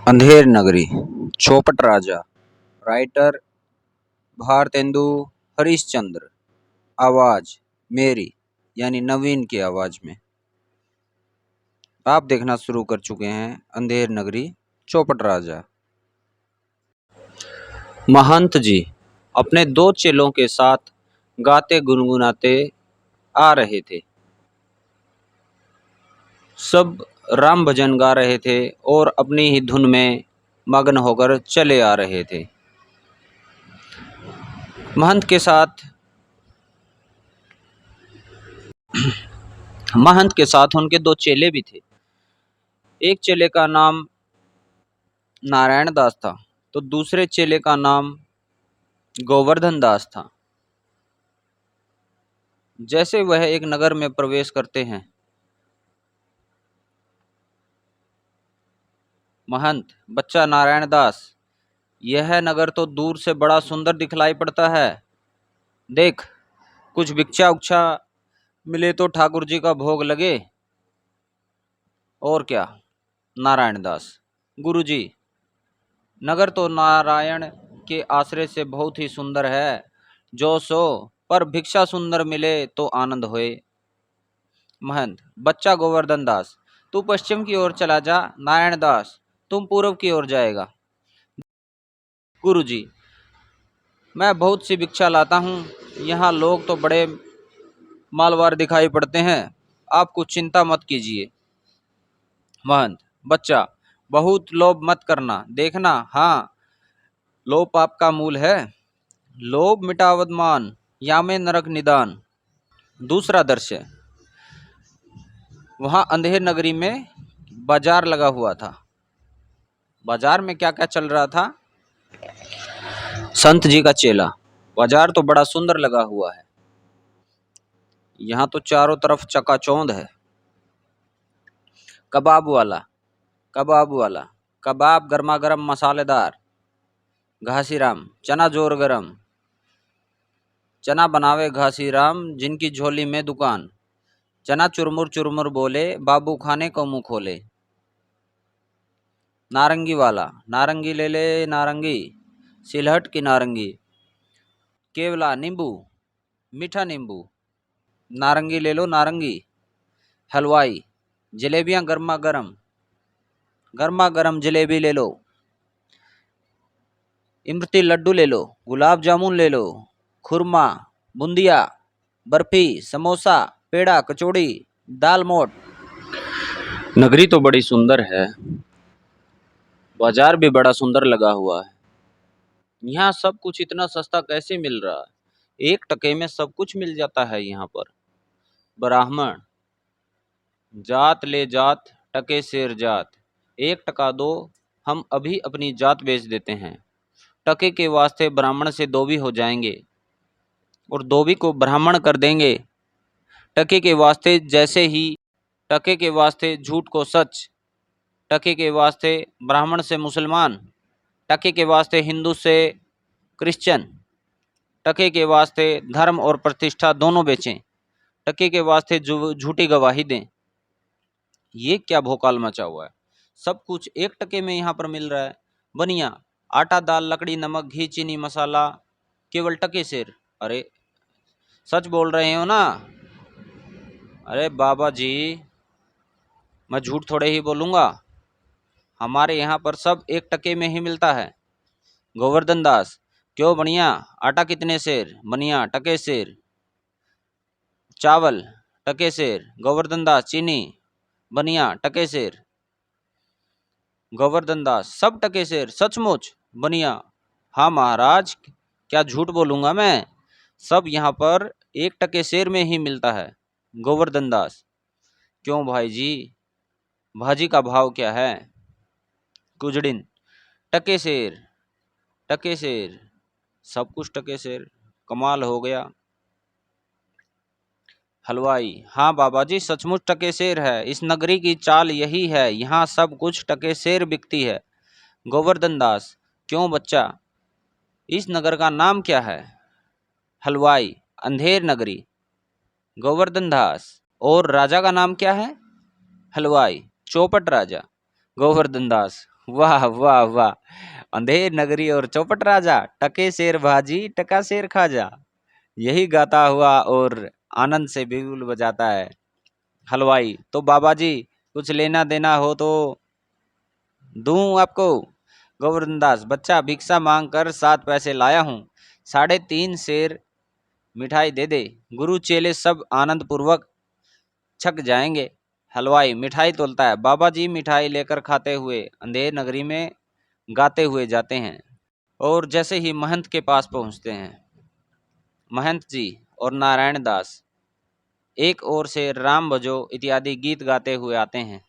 अंधेर नगरी, चौपट राजा। राइटर भारतेंदु हरिश्चंद्र। आवाज मेरी यानी नवीन की आवाज में। आप देखना शुरू कर चुके हैं अंधेर नगरी, चौपट राजा। महंत जी अपने दो चेलों के साथ गाते गुनगुनाते आ रहे थे। सब राम भजन गा रहे थे और अपनी ही धुन में मग्न होकर चले आ रहे थे। महंत के साथ उनके दो चेले भी थे। एक चेले का नाम नारायण दास था तो दूसरे चेले का नाम गोवर्धन दास था। जैसे वह एक नगर में प्रवेश करते हैं, महंत, बच्चा नारायण दास, यह नगर तो दूर से बड़ा सुंदर दिखलाई पड़ता है। देख, कुछ भिक्षा उक्षा मिले तो ठाकुर जी का भोग लगे। और क्या? नारायण दास, गुरुजी, नगर तो नारायण के आश्रय से बहुत ही सुंदर है, जो सो पर भिक्षा सुंदर मिले तो आनंद होए। महंत, बच्चा गोवर्धन दास, तू पश्चिम की ओर चला जा। नारायण दास, तुम पूर्व की ओर जाएगा। गुरुजी, मैं बहुत सी भिक्षा लाता हूँ, यहाँ लोग तो बड़े मालवार दिखाई पड़ते हैं, आप कुछ चिंता मत कीजिए। महंत, बच्चा, बहुत लोभ मत करना, देखना, हाँ, लोभ पाप का मूल है। लोभ मिटावत मान, यामे नरक निदान। दूसरा दृश्य, वहां अंधेर नगरी में बाजार लगा हुआ था। बाजार में क्या क्या चल रहा था? संत जी का चेला, बाजार तो बड़ा सुंदर लगा हुआ है, यहाँ तो चारों तरफ चकाचौंध है। कबाब वाला, कबाब वाला, कबाब गर्मा गर्म मसालेदार। घासीराम, चना जोर गरम, चना बनावे घासीराम, जिनकी झोली में दुकान। चना चुरमुर चुरमुर बोले, बाबू खाने को मुंह खोले। नारंगी वाला, नारंगी ले ले नारंगी, सिलहट की नारंगी। केवला नींबू, मीठा नींबू, नारंगी ले लो नारंगी। हलवाई, जलेबियां गर्मा गर्म जलेबी ले लो। इमरती लड्डू ले लो, गुलाब जामुन ले लो, खुरमा, बूंदिया, बर्फी, समोसा, पेड़ा, कचौड़ी, दाल मोठ। नगरी तो बड़ी सुंदर है, बाजार भी बड़ा सुंदर लगा हुआ है। यहाँ सब कुछ इतना सस्ता कैसे मिल रहा है? 1 टके में सब कुछ मिल जाता है यहाँ पर। ब्राह्मण, जात ले जात, टके शेर जात, 1 टका दो, हम अभी अपनी जात बेच देते हैं। टके के वास्ते ब्राह्मण से धोबी हो जाएंगे और धोबी को ब्राह्मण कर देंगे। टके के वास्ते जैसे ही टके के वास्ते झूठ को सच, टके के वास्ते ब्राह्मण से मुसलमान, टके के वास्ते हिंदू से क्रिश्चियन, टके के वास्ते धर्म और प्रतिष्ठा दोनों बेचें, टके के वास्ते झूठी गवाही दें। ये क्या भोकाल मचा हुआ है? सब कुछ 1 टके में यहाँ पर मिल रहा है। बनिया, आटा दाल लकड़ी नमक घी चीनी मसाला, केवल टके शेर। अरे सच बोल रहे हो ना? अरे बाबा जी, मैं झूठ थोड़े ही बोलूँगा, हमारे यहाँ पर सब 1 टके में ही मिलता है। गोवर्धन दास, क्यों बनिया, आटा कितने शेर? बनिया, टके शेर। चावल, टके शेर। गोवर्धन दास, चीनी? बनिया, टके शेर। गोवर्धन दास, सब टके शेर, सचमुच? बनिया, हाँ महाराज, क्या झूठ बोलूँगा मैं, सब यहाँ पर 1 टके शेर में ही मिलता है। गोवर्धन दास, क्यों भाई जी, भाजी का भाव क्या है? कुजड़िन, टके शेर, टके शेर, सब कुछ टके शेर, कमाल हो गया। हलवाई, हाँ बाबा जी, सचमुच टके शेर है, इस नगरी की चाल यही है, यहाँ सब कुछ टके शेर बिकती है। गोवर्धन दास, क्यों बच्चा, इस नगर का नाम क्या है? हलवाई, अंधेर नगरी। गोवर्धन दास, और राजा का नाम क्या है? हलवाई, चौपट राजा। गोवर्धन दास, वाह वाह वाह। अंधेर नगरी और चौपट राजा, टके शेर भाजी टका शेर खाजा। यही गाता हुआ और आनंद से बिगुल बजाता है हलवाई। तो बाबा जी, कुछ लेना देना हो तो दूं आपको? गोवर्धन दास, बच्चा भिक्षा मांग कर 7 पैसे लाया हूँ, 3.5 शेर मिठाई दे दे, गुरु चेले सब आनंद पूर्वक छक जाएंगे। हलवाई मिठाई तोलता है। बाबा जी मिठाई लेकर खाते हुए अंधेर नगरी में गाते हुए जाते हैं। और जैसे ही महंत के पास पहुंचते हैं, महंत जी और नारायण दास एक ओर से राम भजो इत्यादि गीत गाते हुए आते हैं।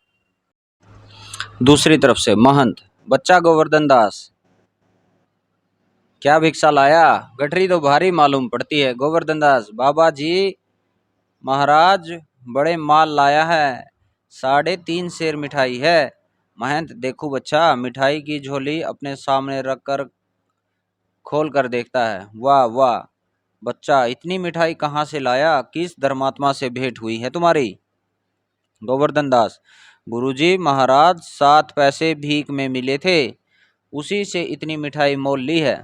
दूसरी तरफ से महंत, बच्चा गोवर्धन दास, क्या भिक्षा लाया? गठरी तो भारी मालूम पड़ती है। गोवर्धन दास, बाबा जी महाराज बड़े माल लाया है, 3.5 शेर मिठाई है। महंत, देखो बच्चा, मिठाई की झोली अपने सामने रखकर खोल कर देखता है। वाह वाह बच्चा, इतनी मिठाई कहाँ से लाया? किस धर्मात्मा से भेंट हुई है तुम्हारी? गोवर्धन दास, गुरुजी महाराज 7 पैसे भीख में मिले थे, उसी से इतनी मिठाई मोल ली है।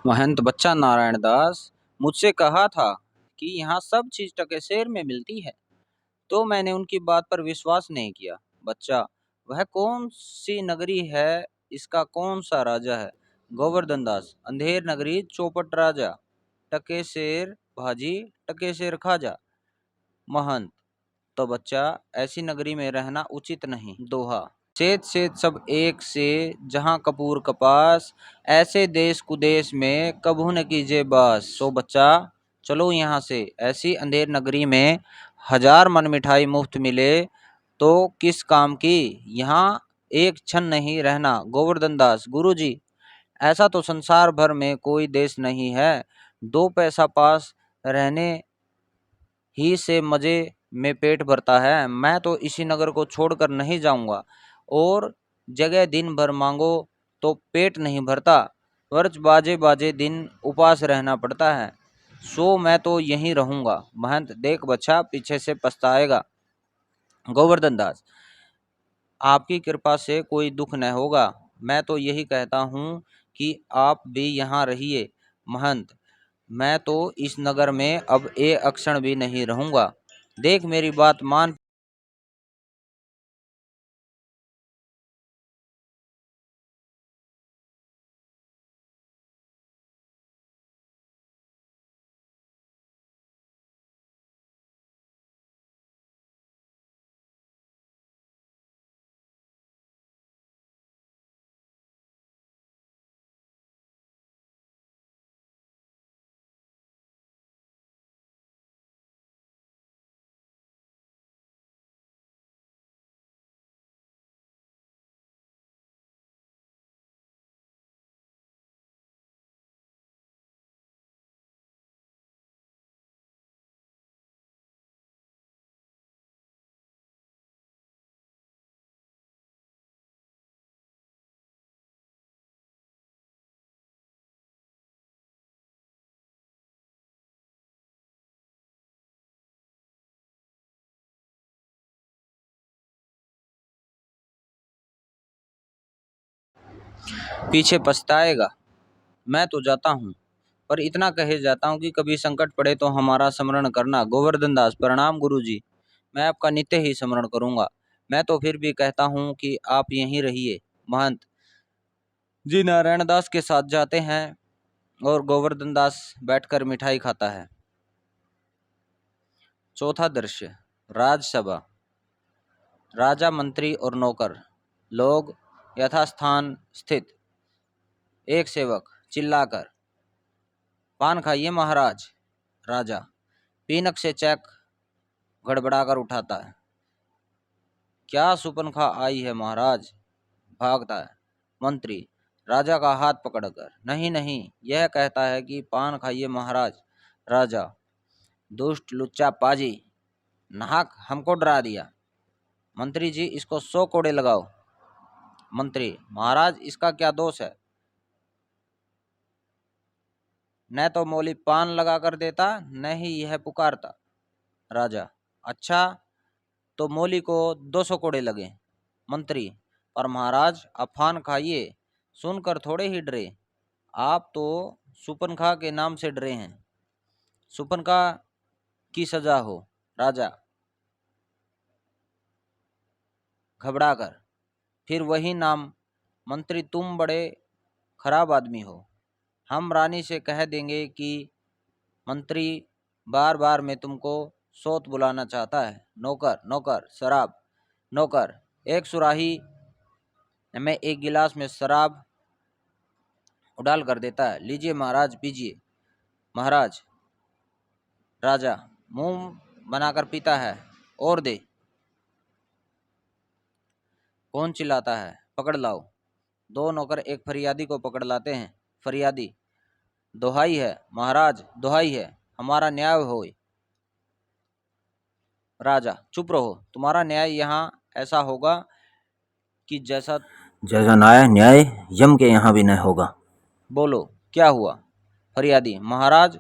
महंत, बच्चा नारायण दास, मुझसे कहा था कि यहाँ सब चीज टके शेर में मिलती है, तो मैंने उनकी बात पर विश्वास नहीं किया। बच्चा, वह कौन सी नगरी है, इसका कौन सा राजा है? गोवर्धन दास, अंधेर नगरी चौपट राजा, टके शेर भाजी टके शेर खाजा। महंत, तो बच्चा ऐसी नगरी में रहना उचित नहीं। दोहा, सेत सेत सब एक से, जहाँ कपूर कपास, ऐसे देश कुदेश में कभू न कीजिए बास। सो बच्चा चलो यहाँ से, ऐसी अंधेर नगरी में 1000 मन मिठाई मुफ्त मिले तो किस काम की, यहाँ एक क्षण नहीं रहना। गोवर्धन दास, गुरुजी ऐसा तो संसार भर में कोई देश नहीं है, 2 पैसा पास रहने ही से मजे में पेट भरता है। मैं तो इसी नगर को छोड़कर नहीं जाऊंगा, और जगह दिन भर मांगो तो पेट नहीं भरता, वर्ष बाजे बाजे दिन उपास रहना पड़ता है, सो मैं तो यहीं रहूंगा। महंत, देख बच्चा, पीछे से पछताएगा। गोवर्धन दास, आपकी कृपा से कोई दुख न होगा, मैं तो यही कहता हूँ कि आप भी यहाँ रहिए। महंत, मैं तो इस नगर में अब एक अक्षण भी नहीं रहूंगा, देख मेरी बात मान। पीछे पछताएगा, मैं तो जाता हूँ, पर इतना कहे जाता हूँ कि कभी संकट पड़े तो हमारा स्मरण करना। गोवर्धन दास, प्रणाम गुरुजी, मैं आपका नित्य ही स्मरण करूंगा। मैं तो फिर भी कहता हूँ कि आप यहीं रहिए। महंत जी नारायण दास के साथ जाते हैं, और गोवर्धन दास बैठकर मिठाई खाता है। चौथा दृश्य, राजसभा। राजा, मंत्री और नौकर लोग यथास्थान स्थित। एक सेवक चिल्लाकर, पान खाइए महाराज। राजा पीनक से चेक गड़बड़ाकर उठाता है। क्या सुपनखा आई है महाराज? भागता है। मंत्री राजा का हाथ पकड़कर, नहीं नहीं, यह कहता है कि पान खाइए महाराज। राजा, दुष्ट लुच्चा पाजी, नाहक हमको डरा दिया। मंत्री जी, इसको 100 कोड़े लगाओ। मंत्री, महाराज इसका क्या दोष है? न तो मौली पान लगा कर देता, न ही यह पुकारता। राजा, अच्छा तो मौली को 200 कोड़े लगे। मंत्री, पर महाराज अफान खाइए, सुनकर थोड़े ही डरे। आप तो सुपनखा के नाम से डरे हैं। सुपनखा की सजा हो। राजा घबराकर, फिर वही नाम। मंत्री तुम बड़े खराब आदमी हो। हम रानी से कह देंगे कि मंत्री बार बार में तुमको सौत बुलाना चाहता है। नौकर नौकर शराब। नौकर एक सुराही में एक गिलास में शराब उडाल कर देता है। लीजिए महाराज पीजिए। महाराज राजा मुंह बनाकर पीता है। और दे। कौन चिल्लाता है? पकड़ लाओ। दो नौकर एक फरियादी को पकड़ लाते हैं। फरियादी दोहाई है महाराज, दोहाई है, हमारा न्याय होए। राजा चुप रहो, तुम्हारा न्याय यहाँ ऐसा होगा कि जैसा न्याय यम के यहाँ भी न होगा। बोलो क्या हुआ? फरियादी महाराज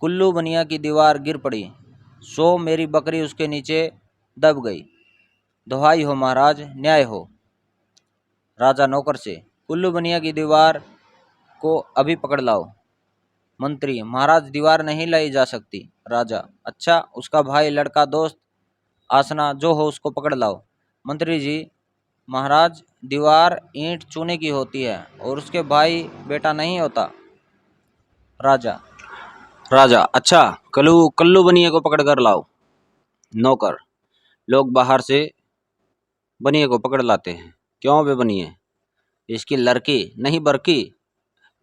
कुल्लू बनिया की दीवार गिर पड़ी, सो मेरी बकरी उसके नीचे दब गई। दोहाई हो महाराज, न्याय हो। राजा नौकर से कुल्लू बनिया की दीवार को अभी पकड़ लाओ। मंत्री महाराज दीवार नहीं लाई जा सकती। राजा अच्छा, उसका भाई लड़का दोस्त आसना जो हो उसको पकड़ लाओ। मंत्री जी महाराज दीवार ईंट चूने की होती है और उसके भाई बेटा नहीं होता। राजा राजा अच्छा, कल्लू बनिए को पकड़ कर लाओ। नौकर लोग बाहर से बनिए को पकड़ लाते हैं। क्यों बे बनिए? इसकी लड़की नहीं बरकी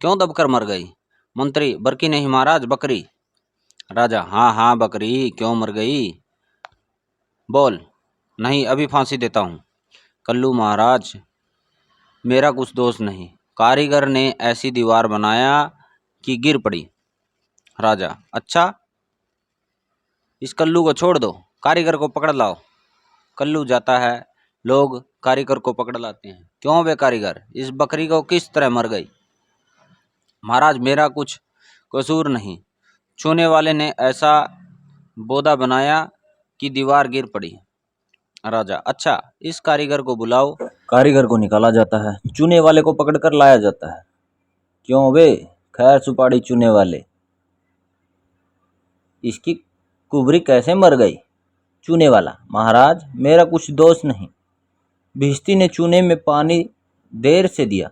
क्यों दबकर मर गई? मंत्री बरकी नहीं महाराज, बकरी। राजा हाँ हाँ बकरी क्यों मर गई? बोल। नहीं अभी फांसी देता हूँ। कल्लू महाराज मेरा कुछ दोष नहीं, कारीगर ने ऐसी दीवार बनाया कि गिर पड़ी। राजा अच्छा, इस कल्लू को छोड़ दो, कारीगर को पकड़ लाओ। कल्लू जाता है, लोग कारीगर को पकड़ लाते हैं। क्यों बे कारीगर, इस बकरी को किस तरह मर गई? महाराज मेरा कुछ कसूर नहीं, छूने वाले ने ऐसा बोदा बनाया कि दीवार गिर पड़ी। राजा अच्छा, इस कारीगर को बुलाओ। कारीगर को निकाला जाता है, चूने वाले को पकड़कर लाया जाता है। क्यों बे खैर सुपाड़ी चूने वाले, इसकी कुबरी कैसे मर गई? चूने वाला महाराज मेरा कुछ दोष नहीं, भिश्ती ने चूने में पानी देर से दिया,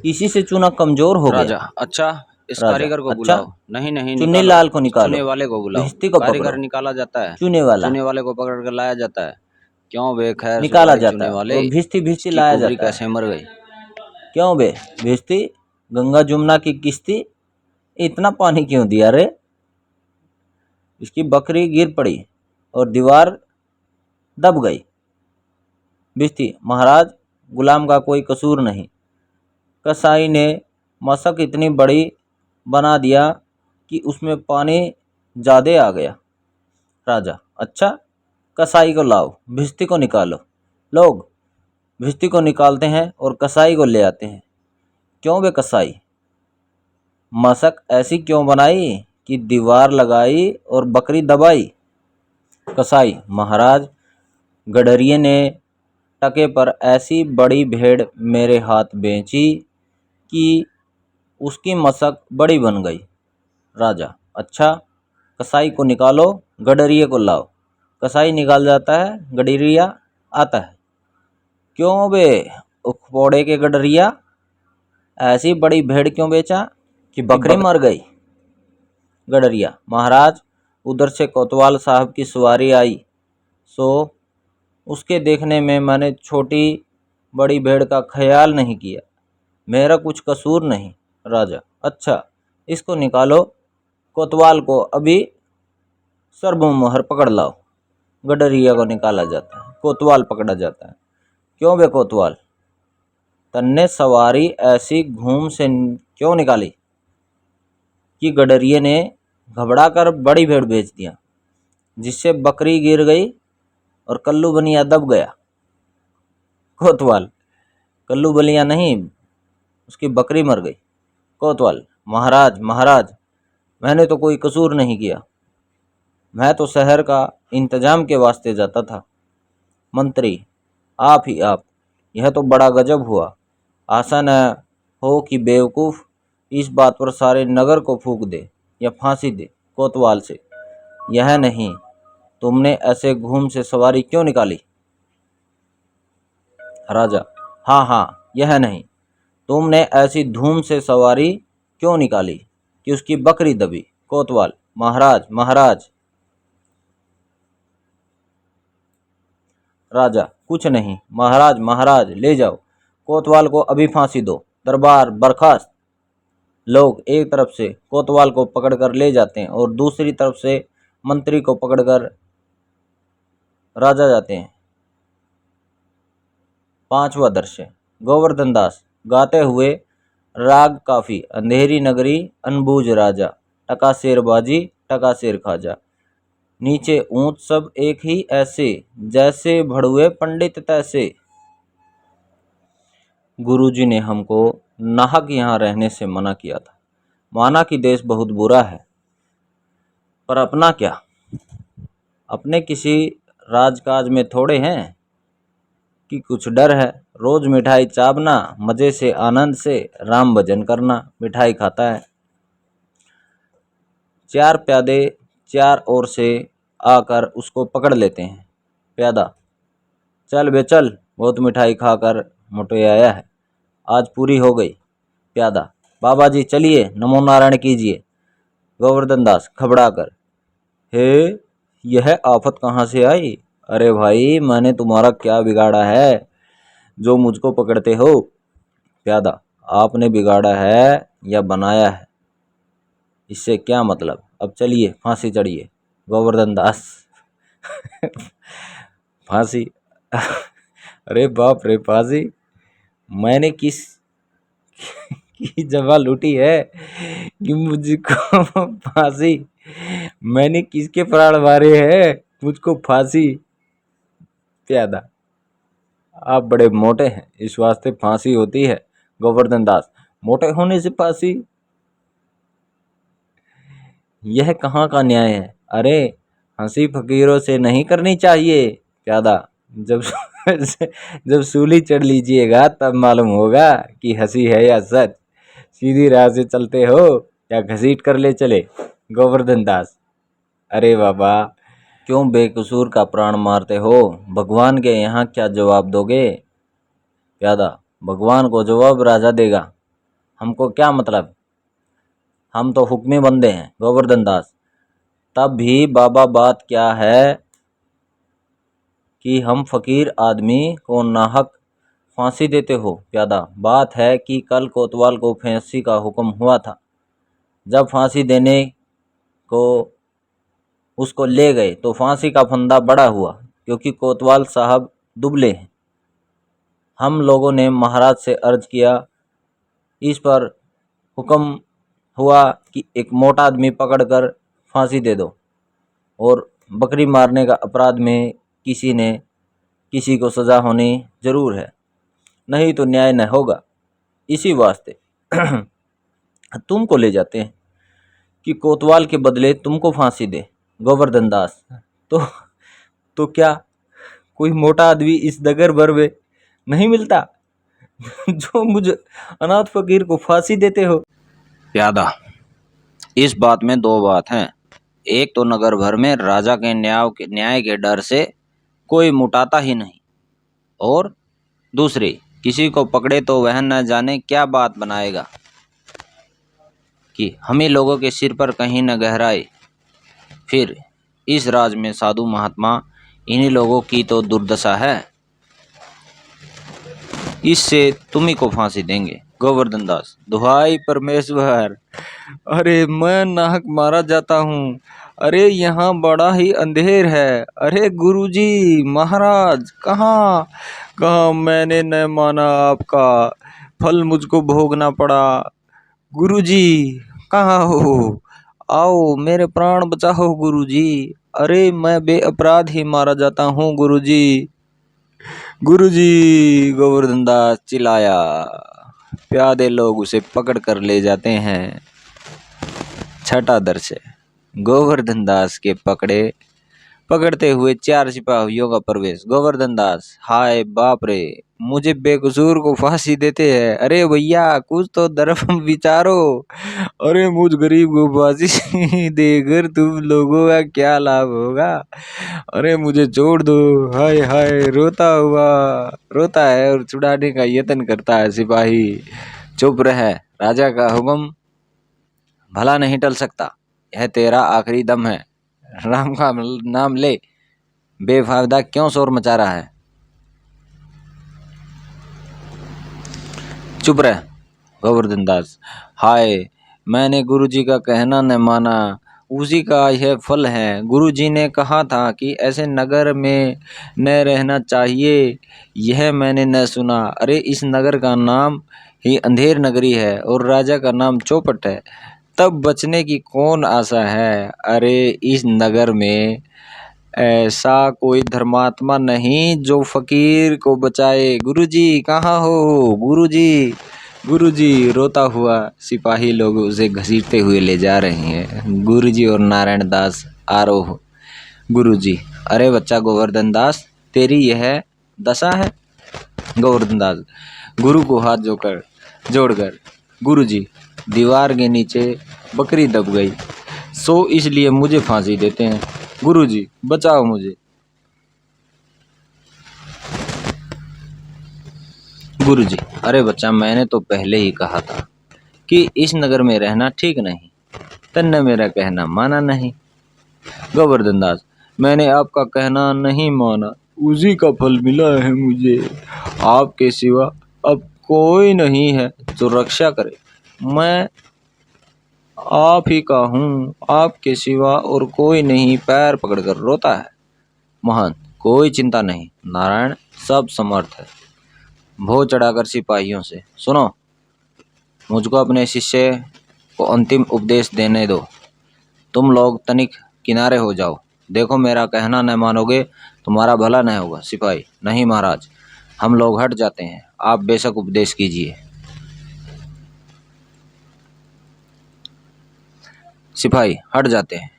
इसी से चूना कमजोर हो राजा गया। अच्छा, इस राजा कारीगर को अच्छा, बुलाओ। नहीं नहीं चूने निकालो, लाल को निकालो, चूने वाले को बुलाओ। भिश्ती को कारीगर पकड़ो। निकाला जाता है, चूने वाला चूने वाले को पकड़ कर लाया जाता है। क्यों बे खैर निकाला सुपाड़ी जाता चूने है वाले, और भिश्ती भिश्ती इसकी लाया कुबरी जाता है। कैसे मर गई? क्यों बे भिश्ती, गंगा जमुना की किश्ती, इतना पानी क्यों दिया रे? इसकी बकरी गिर पड़ी और दीवार दब गई। भिश्ती महाराज गुलाम का कोई कसूर नहीं, कसाई ने मशक इतनी बड़ी बना दिया कि उसमें पानी ज़्यादा आ गया। राजा अच्छा, कसाई को लाओ, भिश्ती को निकालो। लोग भिश्ती को निकालते हैं और कसाई को ले आते हैं। क्यों बे कसाई, मशक ऐसी क्यों बनाई कि दीवार लगाई और बकरी दबाई? कसाई महाराज गडरिये ने टके पर ऐसी बड़ी भेड़ मेरे हाथ बेची कि उसकी मशक बड़ी बन गई। राजा अच्छा, कसाई को निकालो, गडरिये को लाओ। कसाई निकाल जाता है, गडरिया आता है। क्यों बे उखपोड़े के गडरिया, ऐसी बड़ी भेड़ क्यों बेचा कि बकरी मर गई? गडरिया महाराज उधर से कोतवाल साहब की सवारी आई, सो उसके देखने में मैंने छोटी बड़ी भेड़ का ख्याल नहीं किया, मेरा कुछ कसूर नहीं। राजा अच्छा, इसको निकालो, कोतवाल को अभी सर्वमोहर पकड़ लाओ। गडरिया को निकाला जाता है, कोतवाल पकड़ा जाता है। क्यों बे कोतवाल, तन्ने सवारी ऐसी घूम से क्यों निकाली कि गडरिये ने घबरा कर बड़ी भेड़ बेच दिया, जिससे बकरी गिर गई और कल्लू बनिया दब गया। कोतवाल कल्लू बनिया नहीं, उसकी बकरी मर गई। कोतवाल महाराज महाराज मैंने तो कोई कसूर नहीं किया, मैं तो शहर का इंतजाम के वास्ते जाता था। मंत्री आप ही आप, यह तो बड़ा गजब हुआ। आशा न हो कि बेवकूफ़ इस बात पर सारे नगर को फूंक दे या फांसी दे कोतवाल से। यह नहीं, तुमने ऐसे घूम से सवारी क्यों निकाली? राजा, हाँ हाँ, यह नहीं, तुमने ऐसी धूम से सवारी क्यों निकाली कि उसकी बकरी दबी? कोतवाल, महाराज महाराज। राजा, कुछ नहीं, महाराज महाराज, ले जाओ, कोतवाल को अभी फांसी दो, दरबार बर्खास्त। लोग एक तरफ से कोतवाल को पकड़कर ले जाते हैं और दूसरी तरफ से मंत्री को पकड़कर राजा जाते हैं। पांचवा दृश्य, गोवर्धन दास गाते हुए राग काफी, अंधेरी नगरी अनबूझ राजा, टका शेर बाजी टका शेर खाजा। नीचे ऊंट सब एक ही ऐसे, जैसे भड़ुए पंडित तैसे। गुरुजी ने हमको नाहक यहाँ रहने से मना किया था। माना कि देश बहुत बुरा है, पर अपना क्या? अपने किसी राजकाज में थोड़े हैं कि कुछ डर है। रोज मिठाई चावना, मजे से आनंद से राम भजन करना। मिठाई खाता है। चार प्यादे चार ओर से आकर उसको पकड़ लेते हैं। प्यादा, चल बे चल, बहुत मिठाई खाकर मोटे आया है, आज पूरी हो गई। प्यादा, बाबा जी चलिए, नमो नारायण कीजिए। गोवर्धन दास घबरा कर, हे, यह आफत कहाँ से आई? अरे भाई, मैंने तुम्हारा क्या बिगाड़ा है जो मुझको पकड़ते हो? प्यादा, आपने बिगाड़ा है या बनाया है, इससे क्या मतलब? अब चलिए, फांसी चढ़िए। गोवर्धन दास फांसी? अरे बाप रे, फांसी? मैंने किस की जगह लूटी है कि मुझको फांसी? मैंने किसके प्राण मारे हैं, मुझको फांसी? प्यादा, आप बड़े मोटे हैं, इस वास्ते फांसी होती है। गोवर्धन दास, मोटे होने से फांसी? यह कहाँ का न्याय है? अरे, हंसी फकीरों से नहीं करनी चाहिए। प्यादा, जब जब सूली चढ़ लीजिएगा तब मालूम होगा कि हंसी है या सच। सीधी राह से चलते हो या घसीट कर ले चले? गोवर्धन दास, अरे बाबा, क्यों बेकसूर का प्राण मारते हो? भगवान के यहाँ क्या जवाब दोगे? प्यादा, भगवान को जवाब राजा देगा, हमको क्या मतलब, हम तो हुक्मी बंदे हैं। गोवर्धन दास, तब भी बाबा बात क्या है कि हम फकीर आदमी को नाहक फांसी देते हो? प्यादा, बात है कि कल कोतवाल को फांसी का हुक्म हुआ था। जब फांसी देने को उसको ले गए तो फांसी का फंदा बड़ा हुआ, क्योंकि कोतवाल साहब दुबले हैं। हम लोगों ने महाराज से अर्ज किया, इस पर हुक्म हुआ कि एक मोटा आदमी पकड़कर फांसी दे दो, और बकरी मारने का अपराध में किसी को सज़ा होनी जरूर है, नहीं तो न्याय न होगा। इसी वास्ते तुमको ले जाते हैं कि कोतवाल के बदले तुमको फांसी दे। गोवर्धन दास, तो क्या कोई मोटा आदमी इस नगर भर में नहीं मिलता जो मुझे अनाथ फकीर को फांसी देते हो? प्यादा, इस बात में दो बात हैं। एक तो नगर भर में राजा के न्याय के डर से कोई मुटाता ही नहीं, और दूसरी, किसी को पकड़े तो वह न जाने क्या बात बनाएगा कि हम ही लोगों के सिर पर कहीं न गहराए। फिर इस राज में साधु महात्मा इन्हीं लोगों की तो दुर्दशा है। इससे तुम ही को फांसी देंगे। गोवर्धन दास, दुहाई परमेश्वर, अरे मैं नाहक मारा जाता हूँ। अरे यहाँ बड़ा ही अंधेर है। अरे गुरुजी महाराज, कहाँ कहाँ मैंने न माना आपका, फल मुझको भोगना पड़ा। गुरुजी कहाँ हो? आओ, मेरे प्राण बचाओ गुरुजी। अरे मैं बेअपराध ही मारा जाता हूँ गुरुजी। गुरुजी, गोवर्धन दास चिल्लाया। प्यादे लोग उसे पकड़ कर ले जाते हैं। छठा दृश्य, गोवर्धन दास के पकड़े पकड़ते हुए 4 सिपाहियों का प्रवेश। गोवर्धन दास, हाय बाप रे, मुझे बेकसूर को फांसी देते हैं। अरे भैया कुछ तो धर्म विचारो। अरे मुझ गरीब को फांसी देकर तुम लोगों का क्या लाभ होगा। अरे मुझे छोड़ दो। हाय हाय, रोता है और छुड़ाने का यत्न करता है सिपाही। चुप रह, राजा का हुक्म भला नहीं टल सकता। यह तेरा आखिरी दम है, राम का नाम ले। बेफायदा क्यों शोर मचा रहा है? चुप रह। गोवर्धन दास, हाय, मैंने गुरुजी का कहना न माना, उसी का यह फल है। गुरुजी ने कहा था कि ऐसे नगर में न रहना चाहिए, यह मैंने न सुना। अरे इस नगर का नाम ही अंधेर नगरी है और राजा का नाम चौपट है, तब बचने की कौन आशा है। अरे इस नगर में ऐसा कोई धर्मात्मा नहीं जो फकीर को बचाए। गुरुजी कहाँ हो? गुरुजी, रोता हुआ सिपाही लोग उसे घसीटते हुए ले जा रहे हैं। गुरुजी और नारायण दास आरोह। गुरुजी, अरे बच्चा गोवर्धन दास, तेरी यह दशा है। गोवर्धन दास गुरु को हाथ जोड़कर, गुरुजी, दीवार के नीचे बकरी दब गई, सो इसलिए मुझे फांसी देते हैं। गुरुजी बचाओ मुझे। गुरुजी, अरे बच्चा, मैंने तो पहले ही कहा था कि इस नगर में रहना ठीक नहीं, तन्ने मेरा कहना माना नहीं। गोवर्धन दास, मैंने आपका कहना नहीं माना, उसी का फल मिला है मुझे। आपके सिवा अब कोई नहीं है जो रक्षा करे। मैं आप ही का हूँ, आपके सिवा और कोई नहीं। पैर पकड़कर रोता है। महंत, कोई चिंता नहीं नारायण, सब समर्थ है। भो चढ़ाकर सिपाहियों से, सुनो, मुझको अपने शिष्य को अंतिम उपदेश देने दो। तुम लोग तनिक किनारे हो जाओ। देखो मेरा कहना न मानोगे तुम्हारा भला न होगा। सिपाही, नहीं महाराज, हम लोग हट जाते हैं, आप बेशक उपदेश कीजिए। सिपाही हट जाते हैं।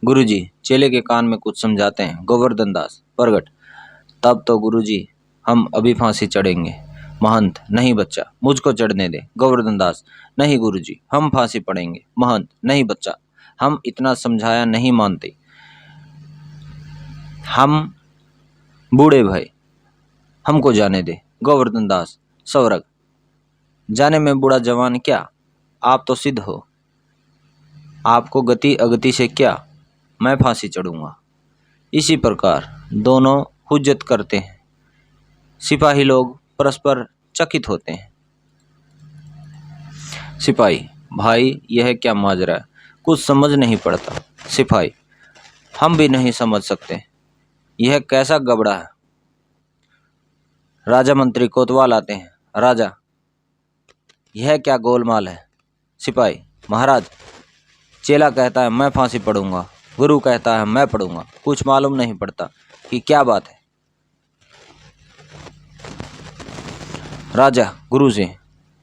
गुरुजी चेले के कान में कुछ समझाते हैं। गोवर्धन दास प्रगट, तब तो गुरुजी हम अभी फांसी चढ़ेंगे। महंत, नहीं बच्चा, मुझको चढ़ने दे। गोवर्धन दास, नहीं गुरुजी, हम फांसी पड़ेंगे। महंत, नहीं बच्चा, हम इतना समझाया नहीं मानते। हम बूढ़े भाई, हमको जाने दे। गोवर्धन दास सौरग, जाने में बूढ़ा जवान क्या, आप तो सिद्ध हो, आपको गति अगति से क्या, मैं फांसी चढ़ूंगा। इसी प्रकार दोनों हुज्जत करते हैं। सिपाही लोग परस्पर चकित होते हैं। सिपाही, भाई यह क्या माजरा है, कुछ समझ नहीं पड़ता। सिपाही, हम भी नहीं समझ सकते, यह कैसा गबड़ा है। राजा मंत्री कोतवाल आते हैं। राजा, यह क्या गोलमाल है। सिपाही, महाराज, चेला कहता है मैं फांसी पड़ूंगा, गुरु कहता है मैं पड़ूंगा, कुछ मालूम नहीं पड़ता कि क्या बात है। राजा गुरु से,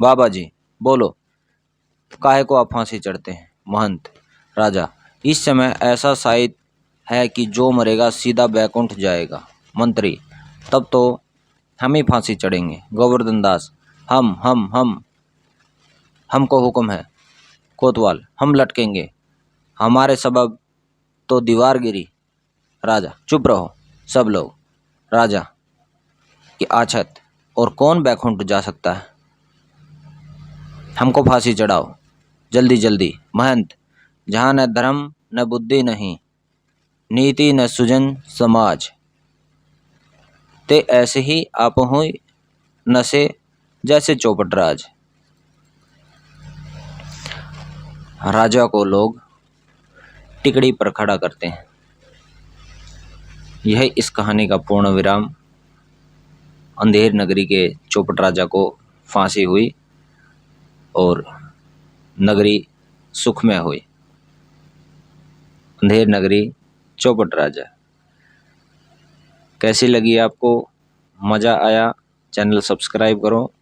बाबा जी बोलो, काहे को आप फांसी चढ़ते हैं। महंत, राजा, इस समय ऐसा शायद है कि जो मरेगा सीधा बैकुंठ जाएगा। मंत्री, तब तो हम ही फांसी चढ़ेंगे। गोवर्धन दास, हमको हुक्म है। कोतवाल, हम लटकेंगे, हमारे सबब तो दीवार गिरी। राजा, चुप रहो सब लोग। राजा की आछत, और कौन बैकुंठ जा सकता है, हमको फांसी चढ़ाओ जल्दी जल्दी। महंत, जहाँ न धर्म न बुद्धि नहीं, नीति न सुजन समाज, ते ऐसे ही आप हो नशे जैसे चौपट राज। राजा को लोग टिकड़ी पर खड़ा करते हैं। यह इस कहानी का पूर्ण विराम। अंधेर नगरी के चौपट राजा को फांसी हुई और नगरी सुखमय हुई। अंधेर नगरी, चौपट राजा। कैसी लगी आपको? मज़ा आया? चैनल सब्सक्राइब करो।